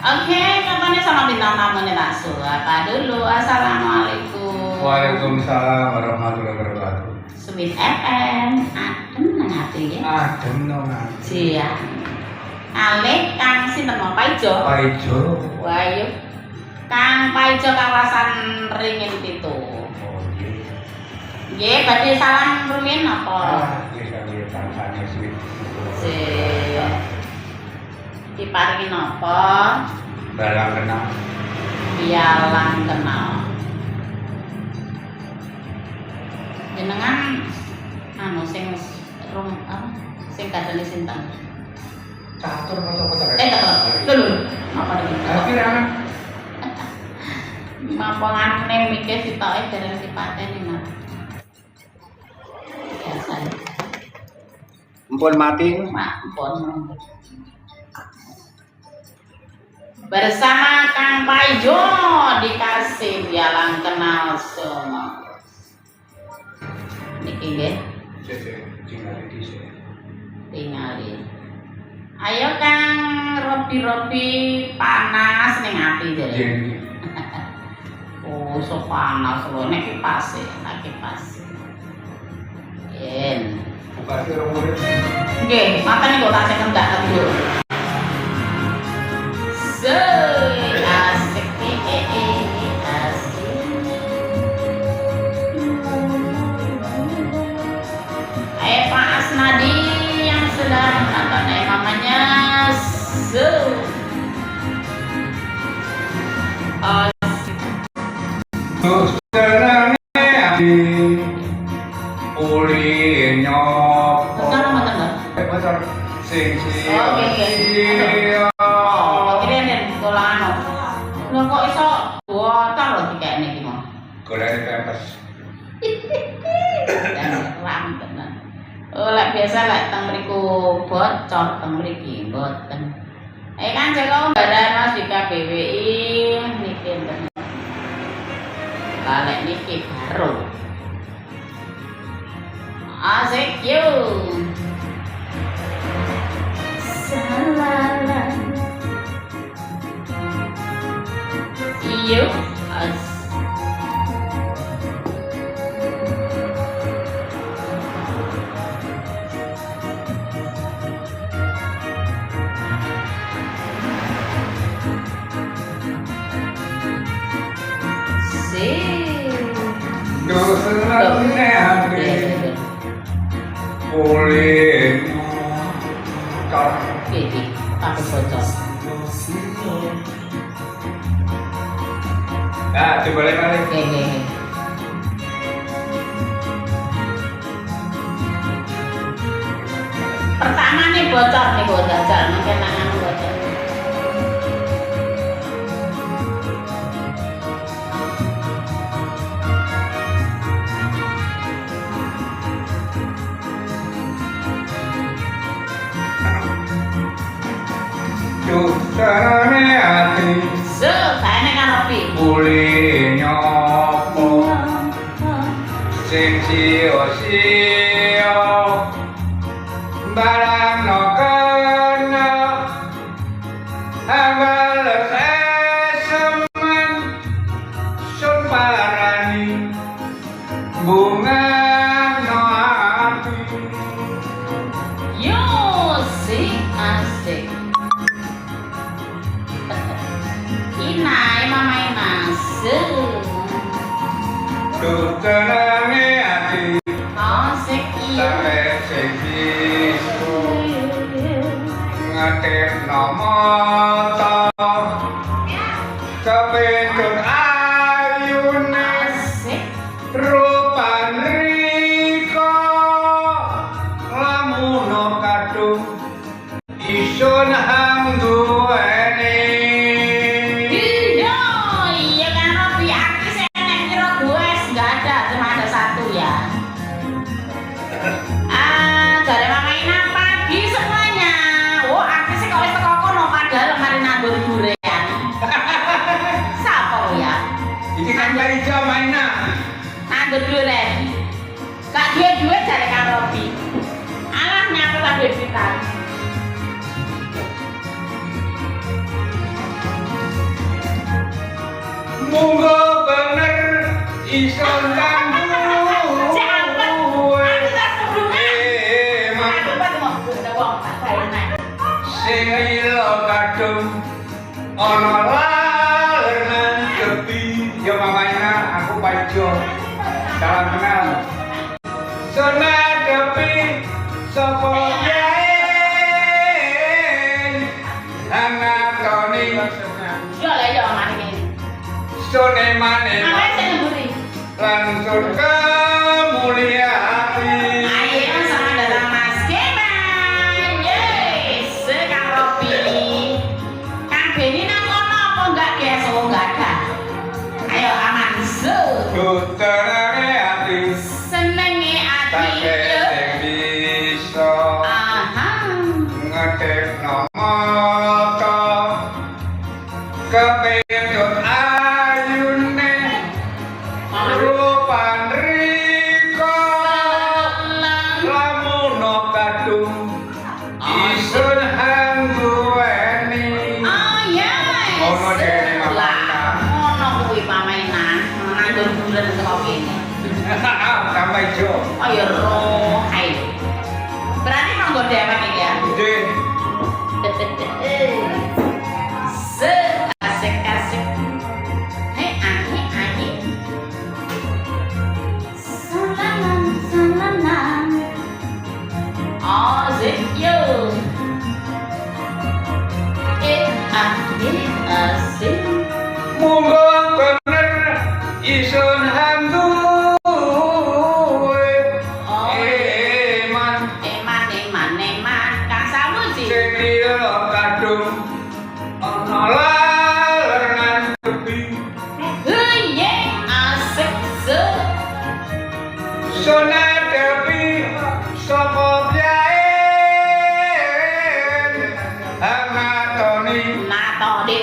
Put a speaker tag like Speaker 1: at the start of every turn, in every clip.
Speaker 1: Oke, katanya sama bintang tamunya langsung. Apa dulu? Assalamualaikum.
Speaker 2: Waalaikumsalam warahmatullahi wabarakatuh.
Speaker 1: Sweet FM, adem nang ati ya.
Speaker 2: Adem nang ati.
Speaker 1: Siap. Alek Kang sinten mau Paijo?
Speaker 2: Paijo.
Speaker 1: Wah, yuk. Kang Paijo kawasan Ringin Pitu.
Speaker 2: Oh iya.
Speaker 1: Nggih, badhe salam rumiyin apa?
Speaker 2: Bisa lihat tansane sweet.
Speaker 1: Siap. Diparingi napa?
Speaker 2: Balang kenal.
Speaker 1: Bialang kenal. Jenengan anu sing rum apa? Sing kadane sinten?
Speaker 2: Catur kocok-kocok.
Speaker 1: Catur. Lho, apa iki?
Speaker 2: Akhirnya
Speaker 1: Mapangane mikir sitoke dereng dipateni Mas. Biasa.
Speaker 2: Empun mati.
Speaker 1: Mampun. Bersama Kang Paijo dikasih bialang kenal semua. Niki nggih. Tingali. Ayo Kang Robi panas ning ati jare. Oh, so panas lho nek kipase, Yen.
Speaker 2: Buka sira murid.
Speaker 1: Nggih, makane kok tak cendak dulu. Asik asik. Pak Asnadi yang sedang menonton namanya
Speaker 2: Senenge ati uli nyopo. Bocor sing sia.
Speaker 1: Lho kok iso bocor lho dikene iki mau.
Speaker 2: Golek pempes.
Speaker 1: Ram tenan. Oh, lek biasa lek teng mriku bocor, teng mriki mboten. Kan jeka badan Mas di KBWI niki enten. Lek niki baru. Asik yuk. Salala. Yuk.
Speaker 2: Senenge ati uli nyopo.
Speaker 1: Iki tapi bocor.
Speaker 2: Nah, dibalik-balik.
Speaker 1: Oke. Pertama nih bocor nih bocor, mungkin nangan bocor.
Speaker 2: Senenge ati
Speaker 1: Kayaknya kan Robi.
Speaker 2: uli nyopo sing sia-sia barang no kena amal sesemen sun parani bunga no ati.
Speaker 1: Yo, asik. Inai mamai masuk.
Speaker 2: Senenge ati
Speaker 1: Asik iya.
Speaker 2: sampe sing bisu ngatepno mata kepentut ayune
Speaker 1: Asik.
Speaker 2: rupan riko lamun kadung isun hang duweni.
Speaker 1: Iya kan Robi artis enek kira gue nggak ada, cuma ada satu ya. Dari mamain pagi semuanya. Oh artisnya kok wis teko kono setan.
Speaker 2: Monggo bener iso nyambut. Sing ilo kadung ana lalenan tepi. Yo mamanya aku Paijo. Salam kenal. Sona tepi sapa yen anatoni.
Speaker 1: Yo le yo mari.
Speaker 2: Sone mane
Speaker 1: Apa sing nemburi?
Speaker 2: langsung kemuliaan.
Speaker 1: Ayo selamat datang Mas Kemal. Yes, sekarang pilih. Kang Beni nang kono apa enggak guys? Oh enggak ada. Ayo aman zo.
Speaker 2: Puterane ati
Speaker 1: Senenge ati.
Speaker 2: sing bisa
Speaker 1: Aha.
Speaker 2: ngedekno mata kepengin ayune rupan riko lamun kadung isun hanggueni.
Speaker 1: Oh ya.
Speaker 2: Ono dene
Speaker 1: Lah,
Speaker 2: mamana.
Speaker 1: ono kuwi pamainan. Nganggur bulan kok kene.
Speaker 2: Sampai jo.
Speaker 1: Oh ya roh. Hai. Berarti monggo dewek iki ya.
Speaker 2: Nggih.
Speaker 1: Asik-asik. Ani. Salaman. Asik yo. Asik.
Speaker 2: Monggo bener isun handuwe. Eman
Speaker 1: Eman. Kang Samuji.
Speaker 2: sing kira kadung ana lalenan tepi.
Speaker 1: Heye, asik se.
Speaker 2: Sona tepi sapa yen anatoni.
Speaker 1: Natode.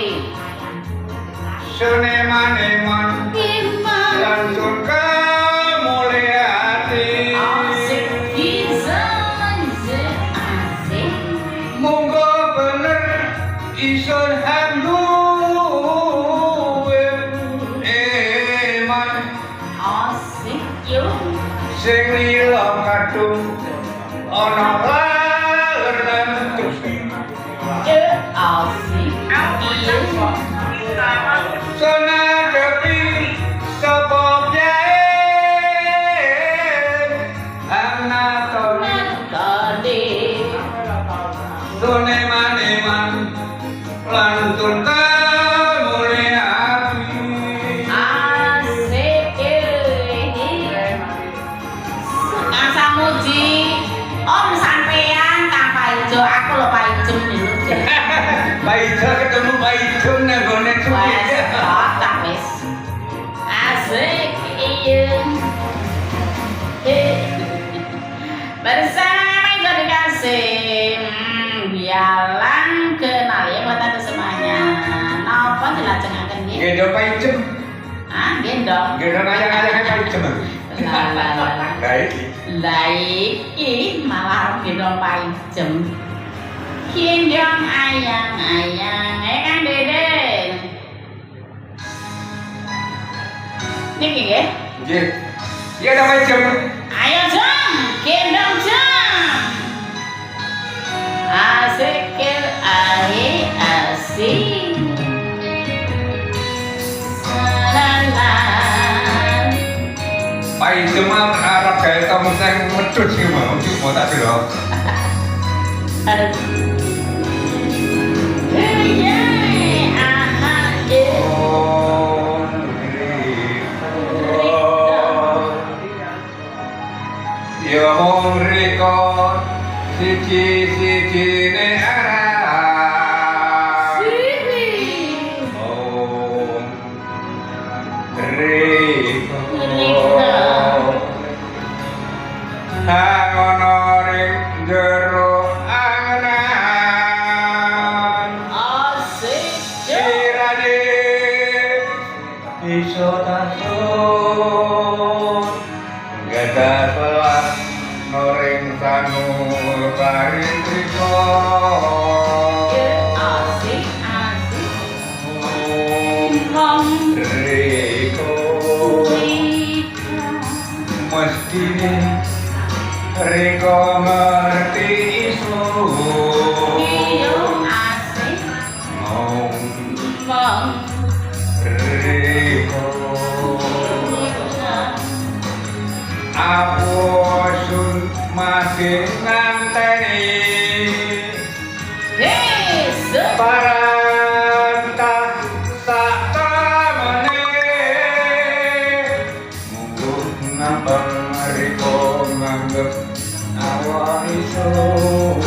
Speaker 2: Sone maneman
Speaker 1: Iman.
Speaker 2: langsung kemuliaan.
Speaker 1: Asik izan asik.
Speaker 2: Monggo bener isun handuwe eman
Speaker 1: Asik yo.
Speaker 2: sing lila kadung ana lalenan tepi.
Speaker 1: Asik. Iya.
Speaker 2: Sona tepi sapa yen anatoni.
Speaker 1: Natode.
Speaker 2: Sone maneman lantun kemuliaan.
Speaker 1: Asik. Kang Samuji. Om sampean Kang Paijo, aku lho Paijo niku.
Speaker 2: Paijo ketemu Paijo nang gone
Speaker 1: Wes,
Speaker 2: suwi.
Speaker 1: tak wis. Asik iya. Bersama yang dikasih bialang kenal ya buat anda semuanya. Napa dilajengaken nggih?
Speaker 2: Gendong Paijo.
Speaker 1: Ah, gendong.
Speaker 2: Gendong ayang-ayangnya Paijo.
Speaker 1: Lah
Speaker 2: Baik.
Speaker 1: iki malah gendong Paijem. Gendong ayang-ayang, Kang Dede. Niki nggih.
Speaker 2: Nggih. Iya ada Paijo.
Speaker 1: Ayo jam, gendong jam. Asik asik. Salalan.
Speaker 2: Paijo mah arep gawe tamu sing medhut sih mau coba tak delok.
Speaker 1: Iya, aha,
Speaker 2: Oh. Ya mong riko siji-sijine arah. Om riko hangono ring jero angan.
Speaker 1: asik.
Speaker 2: Sirane iso tasun gadah pelas noring sanul kari riko
Speaker 1: asik asik wong
Speaker 2: riko mestine riko ngerti isu
Speaker 1: iya asik
Speaker 2: wong riko aposun masih nganteni parantah sak tamene mungguh ngambang riko nganggep awak isun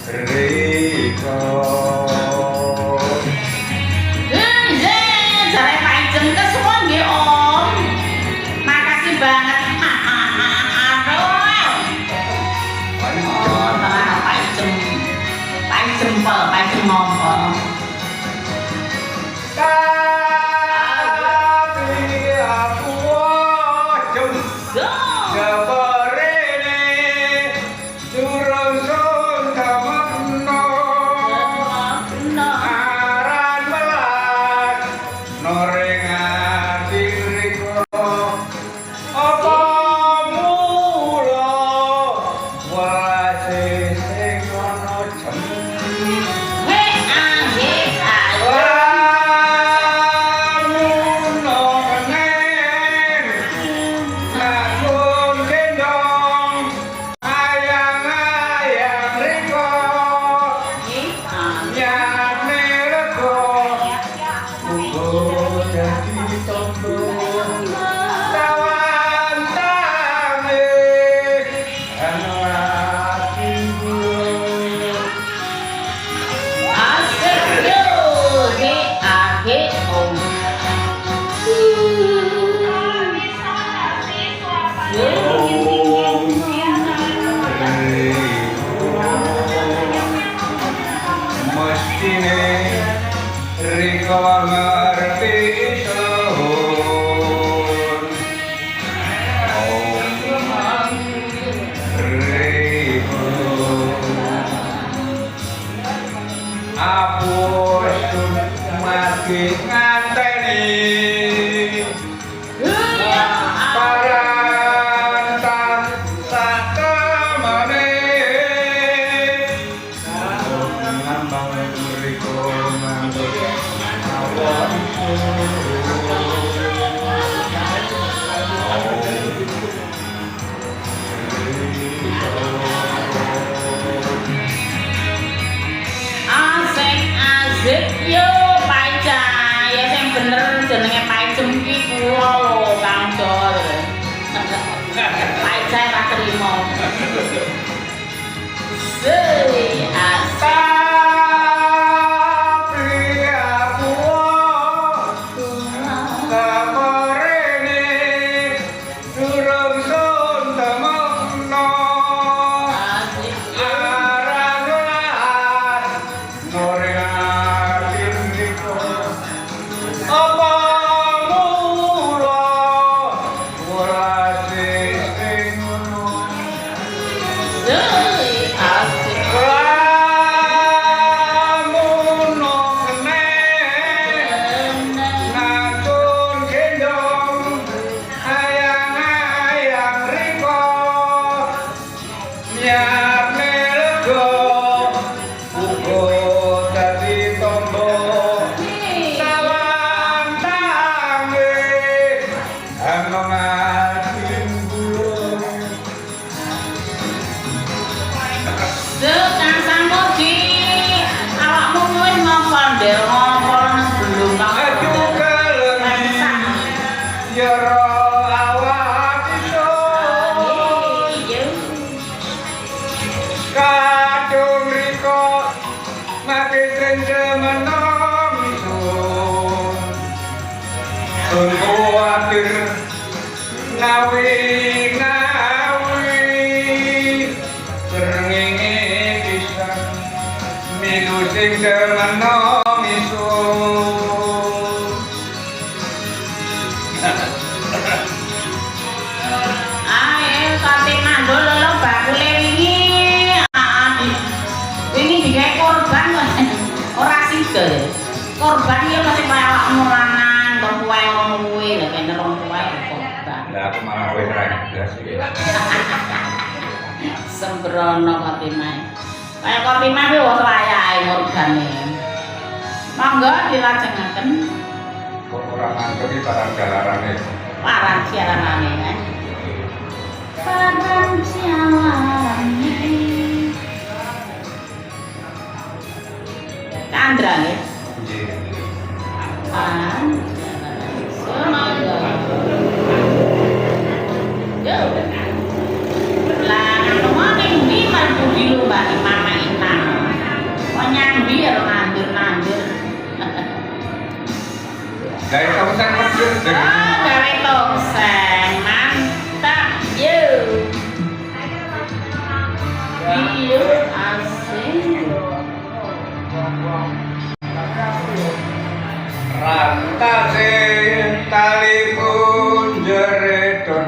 Speaker 2: riko
Speaker 1: banget. Paling jempol, paling ngompol.
Speaker 2: Tapi aku wajum seperene durung sun temenno aran belas noreng ati riko apa mula walase sing ana jem mestine riko ngerti sun riko aposun mati nganteni parantah sak temene ngambang riko nganggep awak
Speaker 1: Asik yo paca ya sing bener jenenge paicem ki kula lho Kang Dol. Paca ra trimo.
Speaker 2: tapi aku seperene durung sun temenno aran belas noreng ati riko apa mula walase sing ngono sing temeno misun beras iki.
Speaker 1: Sembrono kopi mae. Kaya kopi mae kuwi wis layahe morgane. Monggo dilajengaken.
Speaker 2: Kok ora mantep iki barang dalarane.
Speaker 1: Parang siaranane kan. Parang siaranane. Kandra nggih.
Speaker 2: Nggih.
Speaker 1: Semangga. Yo. Lah nang ngene ndi malbu di lomba mama Inang. Kok nyambi ya nandur-nandur.
Speaker 2: Dari tongseng medhus
Speaker 1: Oh, gawe tongseng. Mantap, yo. Iyo asik.
Speaker 2: rantase talipun jeredon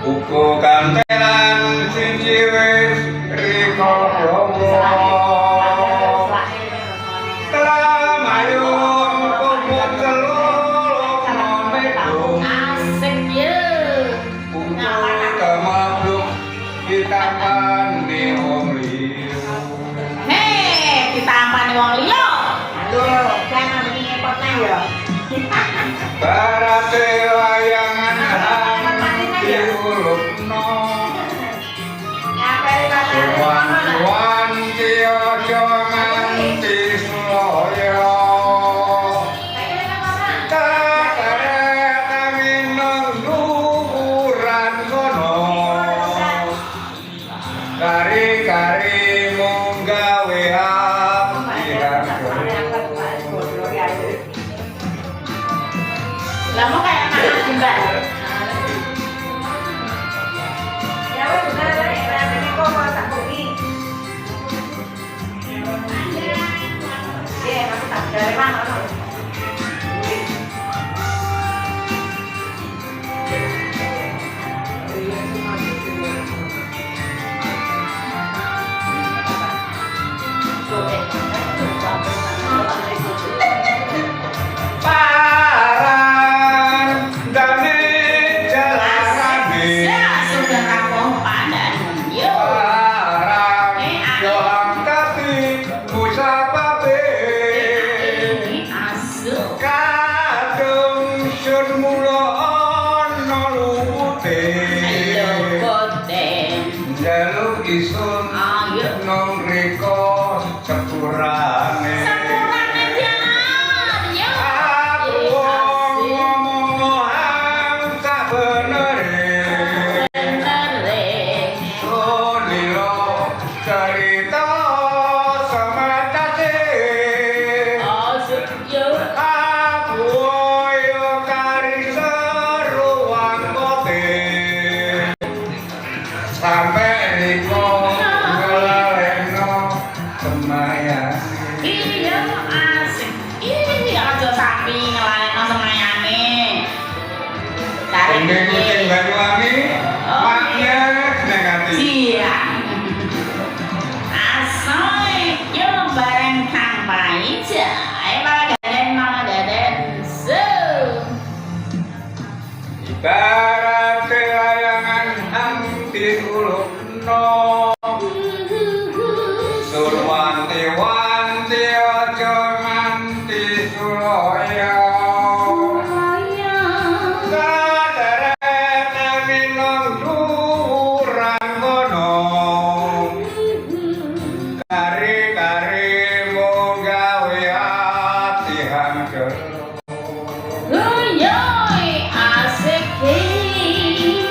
Speaker 2: buku kantelan siji wis rikala Telamayung kumut celuluk memedung
Speaker 1: Asik yo.
Speaker 2: Untuk kemabluk ditampani wong liya
Speaker 1: Hei, ditampani wong liya.
Speaker 3: Aduh, jangan begini ngepotnya ya.
Speaker 2: Barate wayangan diulupno Suwan aja nganti sloya Kataret minung luhuran kono Kari-kari mung gawe apihan
Speaker 1: Lah mau kayak anak Mbak.
Speaker 3: Ya wes benar ya, ini kok mau tak beli. Ya, aku tak dari mana?
Speaker 2: Parang dane jalarane
Speaker 1: Ya, sudah rampung padan. Yo.
Speaker 2: Parang doang tapi musababe
Speaker 1: Ini asuk.
Speaker 2: Kadung sun mula ana luwute
Speaker 1: Ayo koten.
Speaker 2: Jaluk isun
Speaker 1: Ayo.
Speaker 2: nang riko sepurane
Speaker 1: Sampurane jalan. Yo.
Speaker 2: Aku ngomong tak benere
Speaker 1: Bener.
Speaker 2: Lilo cerita semetase
Speaker 1: Asuk yo.
Speaker 2: Aku yo kari seruang kote Sampai riko ngelaleno semayane
Speaker 1: Iya asik. Ih, aja sapi ngelalekno semayane. Tarik
Speaker 2: Ini kucing Banyuwangi maknya neng ati
Speaker 1: Iya. Asoy, yo bareng Kang Paija. Ayo malah gaden. So.
Speaker 2: Ibarate layangan hang diulupno Surwanti-wanti aja nganti suloyo Kaderet minung luhuran kono Kari-kari mung gawe ati hangger
Speaker 1: Yoy, asik bisa.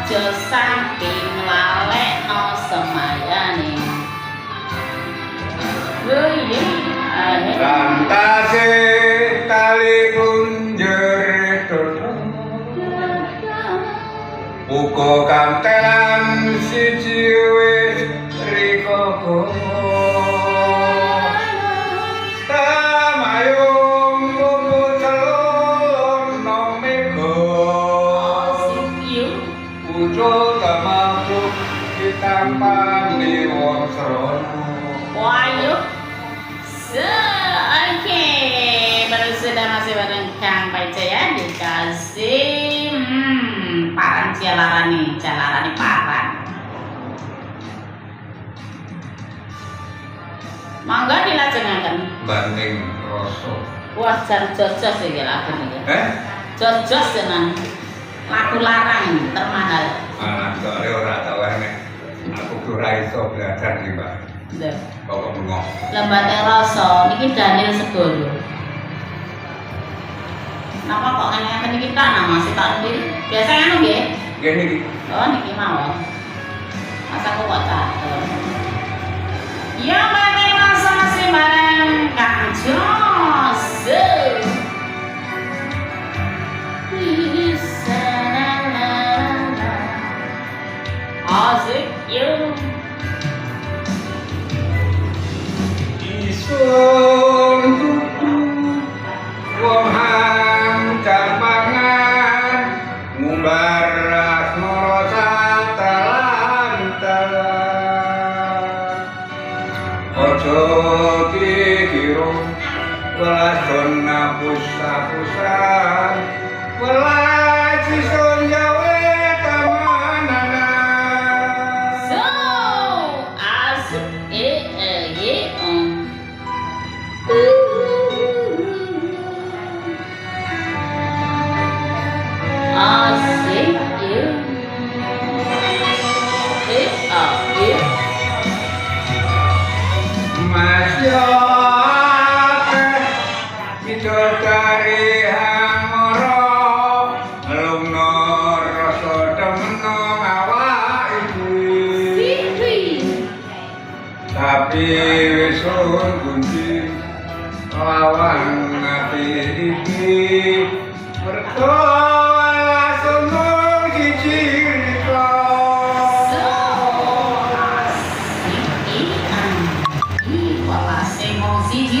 Speaker 1: aja saking lalekno semayane.
Speaker 2: Rantase tali kunjer dodo uga kantelan siji wis rikoko tamayung kuku telur nomego ujul tamapuk ditampani wong srono.
Speaker 1: Wayuk. Oke, baru sudah masih bareng Kang Pajaya dikasih parang jalarani parang. Mangga dilajengaken.
Speaker 2: Banding rasa.
Speaker 1: Wah, jar jojos iki lagu niki. Jojos tenan. Lagu larang termahal.
Speaker 2: Anak sore ora tau enek. Aku ora iso belajar iki, Mbak.
Speaker 1: Lho.
Speaker 2: Kok bengok.
Speaker 1: Lembate rasa niki Daniel Segoro. Napa kok ngene niki tak nama si tak ndi? Biasa anu nggih.
Speaker 2: Nggih niki.
Speaker 1: Oh niki mawon. Masa kok catet. Ya bareng rasa masih bareng Kang Jos. Asik yuk.
Speaker 2: Isun tutu wong hancang pangan ngumbar asmara satalan-talan ojo dikira welas dona pusat-pusat welas isun jawe tamanan.
Speaker 1: So asik asik yuk. Asik.
Speaker 2: Masyarakat bidodari hangara lumno rasa demeno awak iki tapi wis kunci lawan ati iki mergo langsung siji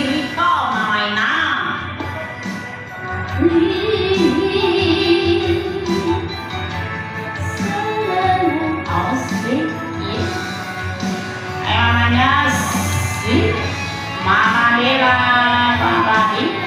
Speaker 2: rika.
Speaker 1: Mama Dela, Papa Dela.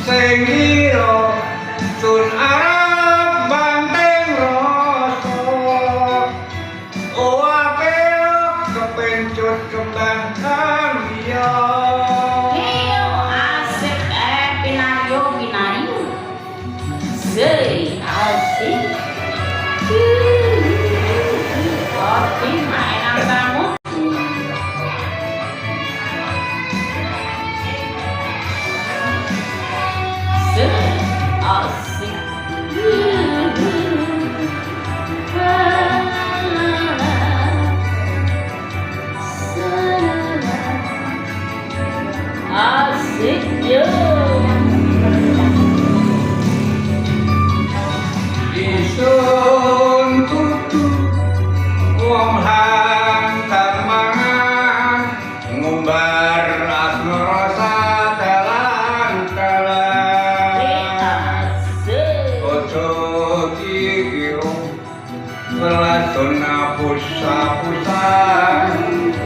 Speaker 2: Sing ira sun arep banteng rasa oape kepencut kembang kambia
Speaker 1: Asik pinario. Zey asik. Kopi mainan kamu. Asik. Asik yo.
Speaker 2: isun tutu wong hantar mangan ngumbar asmara satalan-talan ojo dikira welas dona pusa-pusa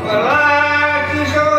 Speaker 2: welas isun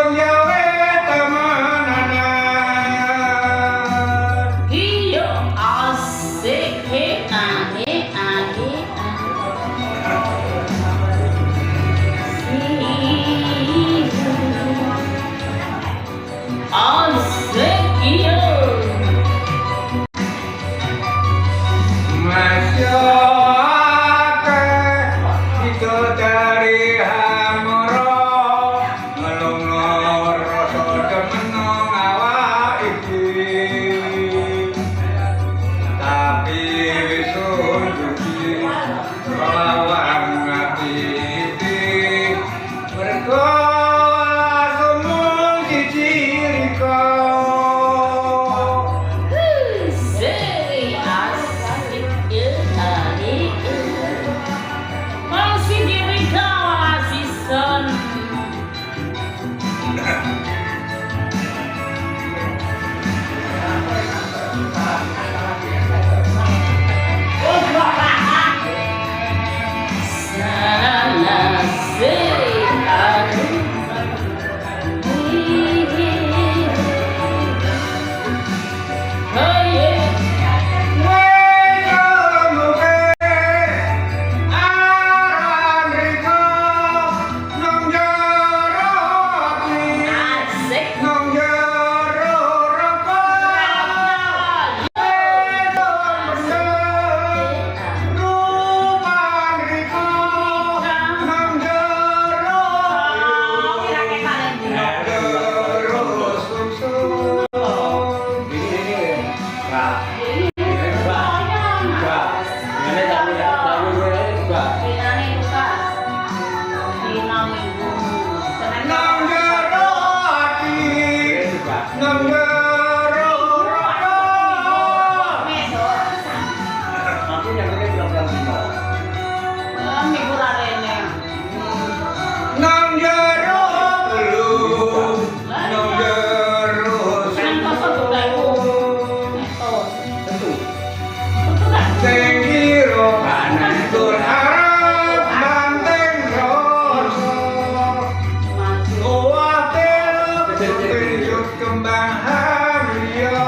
Speaker 2: pencut kembang hario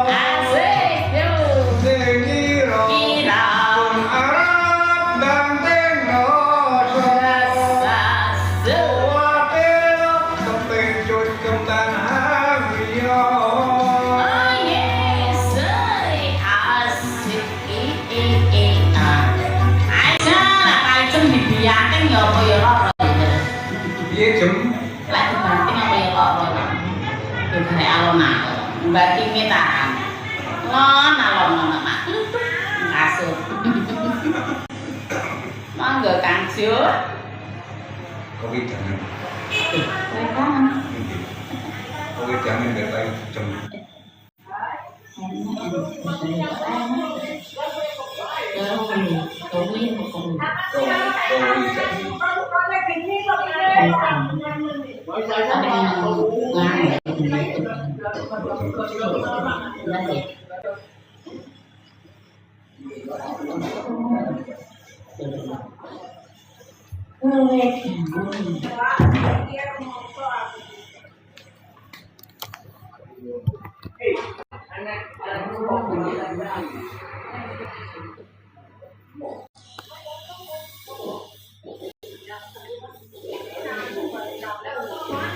Speaker 1: asik yo
Speaker 2: Deniro
Speaker 1: kira
Speaker 2: Pun Arab banteng noso
Speaker 1: sasu
Speaker 2: Wakil kepencut kembang hario
Speaker 1: oh yes asik aja lah kacung dibiakin ya apa ya loro
Speaker 2: Iya jem
Speaker 1: lek dibanting apa ya loro yo kene alon-alon bantinge tahan alon-alon mak kasut mangga Kang Jo
Speaker 2: Kowe jangan
Speaker 1: rekan
Speaker 2: Kowe jangan betai jem